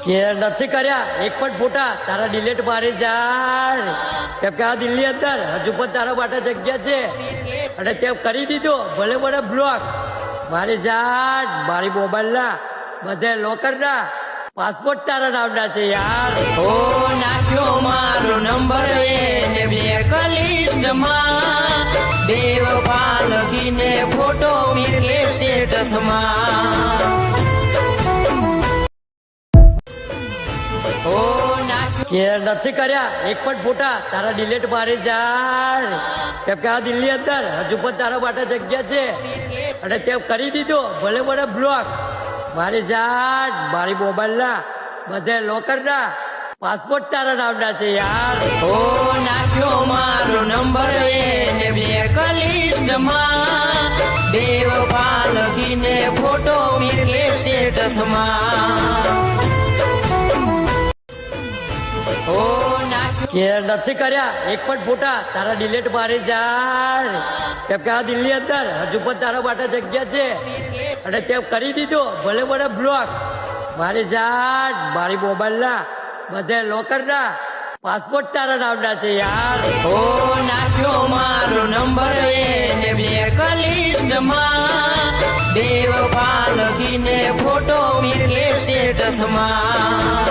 કે નથી કર્યા એક પણ ફોટા તારા ડિલીટ મારી જાય કેમ કે આ દિલ્હી અંદર હજુ પણ તારા માટે જગ્યા છે અને તે કરી દીધો ભલે મને બ્લોક મારી જાન મારી મોબાઈલ ના બધે લોકર ના પાસપોર્ટ તારા નામના છે યાર નાખ્યો મારો નંબર એને બ્લેકલિસ્ટમાં બેવફા લગીને ફોટો મેલે સ્ટેટસમાં કે નથી કર્યા એક પણ ફોટા તારા ડિલીટ મારી જાય કેમ કે આ દિલ્હી અંદર હજુ પણ તારા માટે જગ્યા છે અને તે કરી દીધો ભલે મને બ્લોક મારી જાન મારી મોબાઈલ ના બધે લોકર ના પાસપોર્ટ તારા નામના છે યાર નાખ્યો મારો નંબર એને બ્લેકલિસ્ટમાં બેવફા લગીને ફોટો મેલે સ્ટેટસમાં કે નથી કર્યા એક પણ ફોટા તારા ડિલીટ મારી જાય કેમ કે આ દિલ્હી અંદર હજુ પણ તારા માટે જગ્યા છે અને તે કરી દીધો ભલે મને બ્લોક મારી જાન મારી મોબાઈલ ના બધે લોકર ના પાસપોર્ટ તારા નામના છે યાર નાખ્યો મારો નંબર એને બ્લેકલિસ્ટમાં બેવફા લગીને ફોટો મેલે સ્ટેટસમાં